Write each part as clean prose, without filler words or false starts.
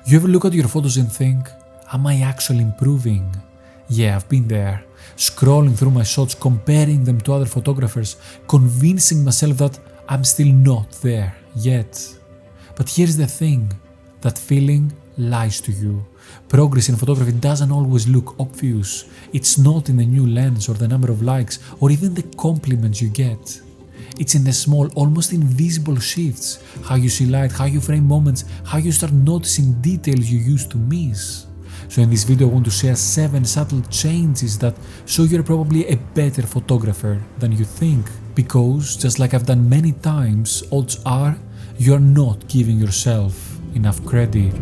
You ever look at your photos and think, am I actually improving? Yeah, I've been there, scrolling through my shots, comparing them to other photographers, convincing myself that I'm still not there yet. But here's the thing, that feeling lies to you. Progress in photography doesn't always look obvious. It's not in the new lens or the number of likes or even the compliments you get. It's in the small, almost invisible shifts, how you see light, how you frame moments, how you start noticing details you used to miss. So in this video I want to share 7 subtle changes that show you're probably a better photographer than you think. Because, just like I've done many times, odds are you're not giving yourself enough credit.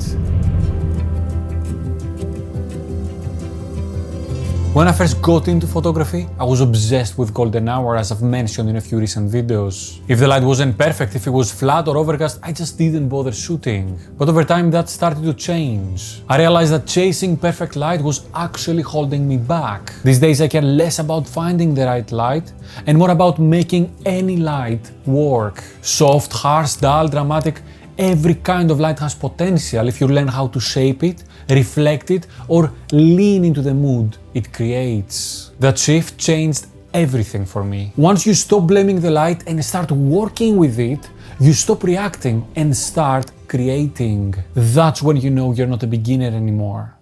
When I first got into photography, I was obsessed with golden hour, as I've mentioned in a few recent videos. If the light wasn't perfect, if it was flat or overcast, I just didn't bother shooting. But over time that started to change. I realized that chasing perfect light was actually holding me back. These days I care less about finding the right light and more about making any light work. Soft, harsh, dull, dramatic, every kind of light has potential if you learn how to shape it, reflect it, or lean into the mood it creates. That shift changed everything for me. Once you stop blaming the light and start working with it, you stop reacting and start creating. That's when you know you're not a beginner anymore.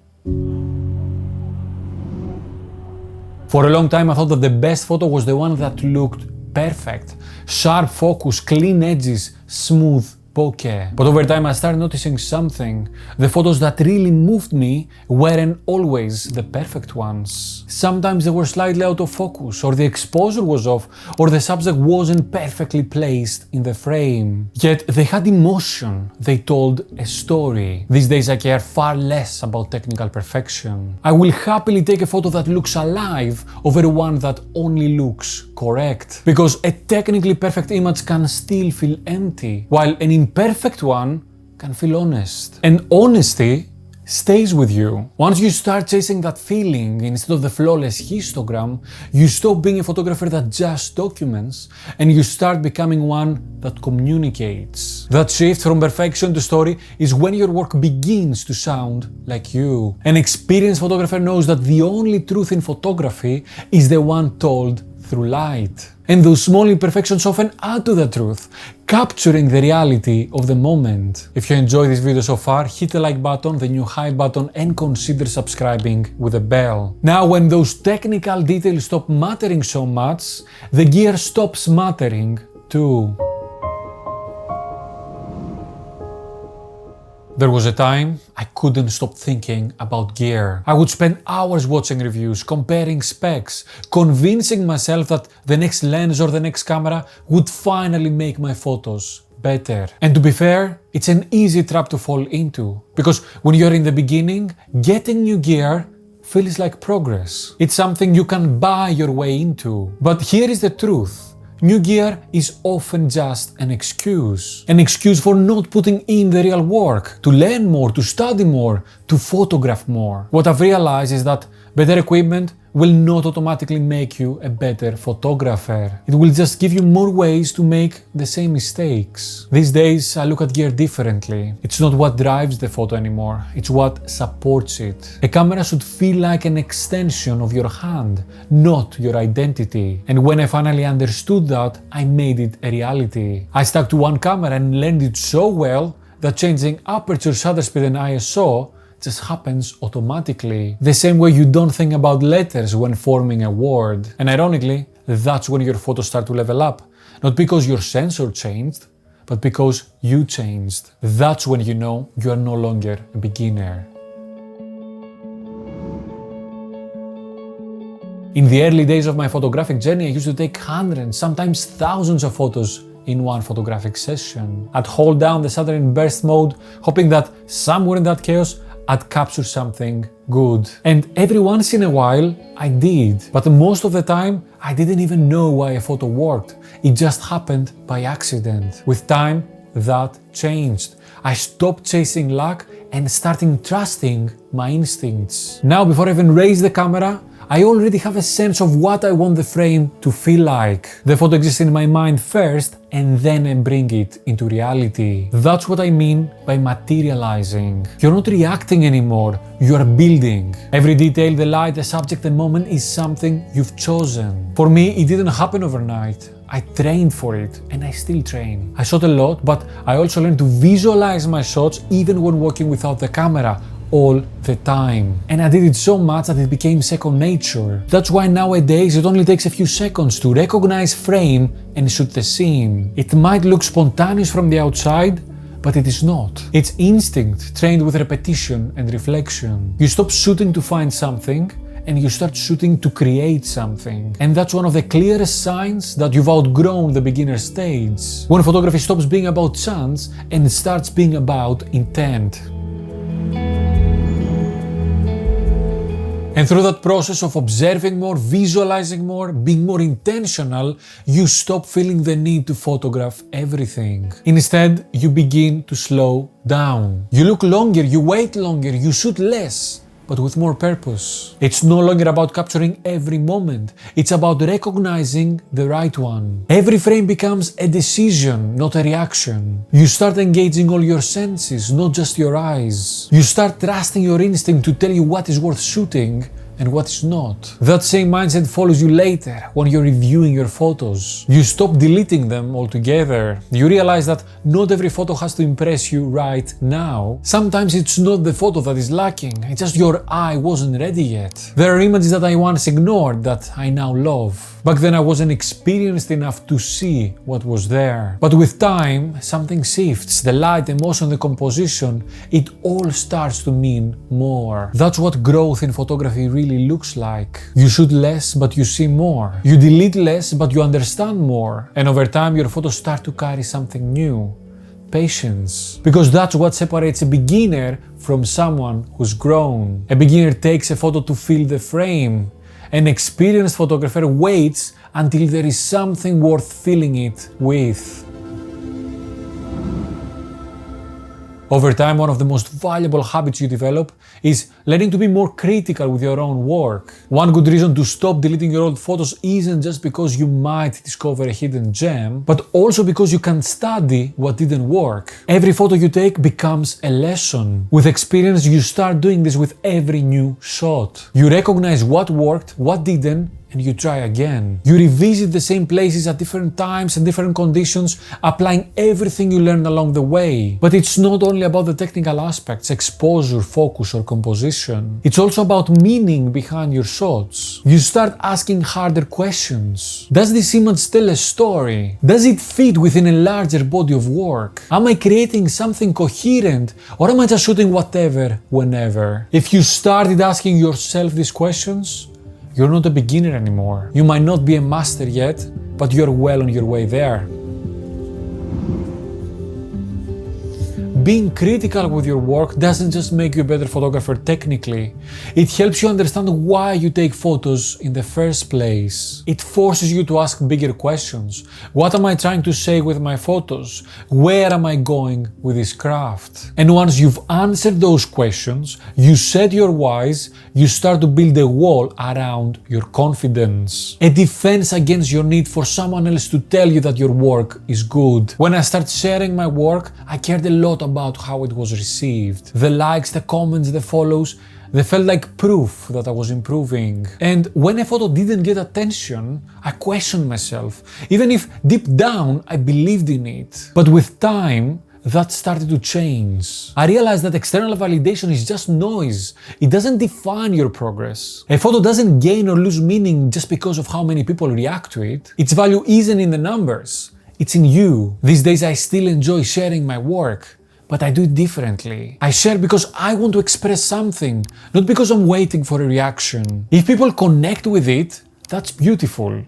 For a long time I thought that the best photo was the one that looked perfect. Sharp focus, clean edges, smooth bokeh. But over time I started noticing something. The photos that really moved me weren't always the perfect ones. Sometimes they were slightly out of focus, or the exposure was off, or the subject wasn't perfectly placed in the frame. Yet they had emotion, they told a story. These days I care far less about technical perfection. I will happily take a photo that looks alive over one that only looks correct. Because a technically perfect image can still feel empty, while an imperfect one can feel honest. And honesty stays with you. Once you start chasing that feeling instead of the flawless histogram, you stop being a photographer that just documents and you start becoming one that communicates. That shift from perfection to story is when your work begins to sound like you. An experienced photographer knows that the only truth in photography is the one told through light. And those small imperfections often add to the truth, capturing the reality of the moment. If you enjoyed this video so far, hit the like button, the new hype button, and consider subscribing with a bell. Now, when those technical details stop mattering so much, the gear stops mattering too. There was a time I couldn't stop thinking about gear. I would spend hours watching reviews, comparing specs, convincing myself that the next lens or the next camera would finally make my photos better. And to be fair, it's an easy trap to fall into. Because when you're in the beginning, getting new gear feels like progress. It's something you can buy your way into. But here is the truth. New gear is often just an excuse. An excuse for not putting in the real work, to learn more, to study more, to photograph more. What I've realized is that better equipment will not automatically make you a better photographer. It will just give you more ways to make the same mistakes. These days I look at gear differently. It's not what drives the photo anymore, it's what supports it. A camera should feel like an extension of your hand, not your identity. And when I finally understood that, I made it a reality. I stuck to one camera and learned it so well that changing aperture, shutter speed and ISO just happens automatically. The same way you don't think about letters when forming a word. And ironically, that's when your photos start to level up. Not because your sensor changed, but because you changed. That's when you know you are no longer a beginner. In the early days of my photographic journey, I used to take hundreds, sometimes thousands of photos in one photographic session. I'd hold down the shutter in burst mode, hoping that somewhere in that chaos, I'd capture something good. And every once in a while, I did. But most of the time, I didn't even know why a photo worked. It just happened by accident. With time, that changed. I stopped chasing luck and started trusting my instincts. Now, before I even raise the camera, I already have a sense of what I want the frame to feel like. The photo exists in my mind first, and then I bring it into reality. That's what I mean by materializing. You're not reacting anymore, you are building. Every detail, the light, the subject, the moment is something you've chosen. For me, it didn't happen overnight. I trained for it, and I still train. I shot a lot, but I also learned to visualize my shots even when working without the camera, all the time. And I did it so much that it became second nature. That's why nowadays it only takes a few seconds to recognize frame and shoot the scene. It might look spontaneous from the outside, but it is not. It's instinct trained with repetition and reflection. You stop shooting to find something, and you start shooting to create something. And that's one of the clearest signs that you've outgrown the beginner stage. When photography stops being about chance and starts being about intent. And through that process of observing more, visualizing more, being more intentional, you stop feeling the need to photograph everything. Instead, you begin to slow down. You look longer, you wait longer, you shoot less, but with more purpose. It's no longer about capturing every moment, it's about recognizing the right one. Every frame becomes a decision, not a reaction. You start engaging all your senses, not just your eyes. You start trusting your instinct to tell you what is worth shooting and what is not. That same mindset follows you later when you're reviewing your photos. You stop deleting them altogether. You realize that not every photo has to impress you right now. Sometimes it's not the photo that is lacking, it's just your eye wasn't ready yet. There are images that I once ignored that I now love. Back then I wasn't experienced enough to see what was there. But with time, something shifts. The light, the emotion, the composition, it all starts to mean more. That's what growth in photography really looks like. You shoot less, but you see more. You delete less, but you understand more. And over time, your photos start to carry something new. Patience. Because that's what separates a beginner from someone who's grown. A beginner takes a photo to feel the frame. An experienced photographer waits until there is something worth filling it with. Over time, one of the most valuable habits you develop is learning to be more critical with your own work. One good reason to stop deleting your old photos isn't just because you might discover a hidden gem, but also because you can study what didn't work. Every photo you take becomes a lesson. With experience, you start doing this with every new shot. You recognize what worked, what didn't, and you try again. You revisit the same places at different times and different conditions, applying everything you learned along the way. But it's not only about the technical aspects, exposure, focus, or composition. It's also about meaning behind your shots. You start asking harder questions. Does this image tell a story? Does it fit within a larger body of work? Am I creating something coherent, or am I just shooting whatever, whenever? If you started asking yourself these questions, you're not a beginner anymore. You might not be a master yet, but you're well on your way there. Being critical with your work doesn't just make you a better photographer technically, it helps you understand why you take photos in the first place. It forces you to ask bigger questions. What am I trying to say with my photos? Where am I going with this craft? And once you've answered those questions, you set your whys, you start to build a wall around your confidence. A defense against your need for someone else to tell you that your work is good. When I started sharing my work, I cared a lot about how it was received. The likes, the comments, the follows, they felt like proof that I was improving. And when a photo didn't get attention, I questioned myself, even if deep down I believed in it. But with time, that started to change. I realized that external validation is just noise. It doesn't define your progress. A photo doesn't gain or lose meaning just because of how many people react to it. Its value isn't in the numbers, it's in you. These days I still enjoy sharing my work, but I do it differently. I share because I want to express something, not because I'm waiting for a reaction. If people connect with it, that's beautiful.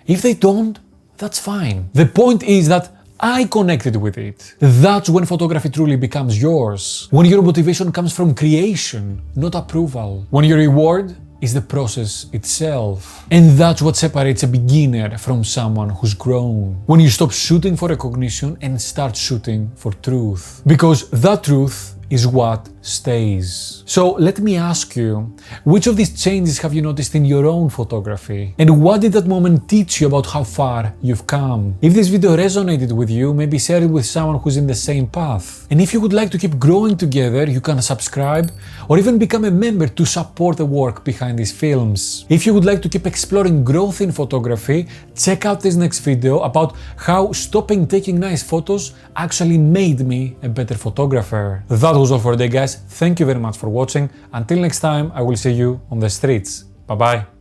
If they don't, that's fine. The point is that I connected with it. That's when photography truly becomes yours. When your motivation comes from creation, not approval. When your reward is the process itself. And that's what separates a beginner from someone who's grown. When you stop shooting for recognition and start shooting for truth. Because that truth is what stays. So let me ask you, which of these changes have you noticed in your own photography? And what did that moment teach you about how far you've come? If this video resonated with you, maybe share it with someone who's in the same path. And if you would like to keep growing together, you can subscribe or even become a member to support the work behind these films. If you would like to keep exploring growth in photography, check out this next video about how stopping taking nice photos actually made me a better photographer. That was all for today, guys. Thank you very much for watching. Until next time, I will see you on the streets. Bye bye.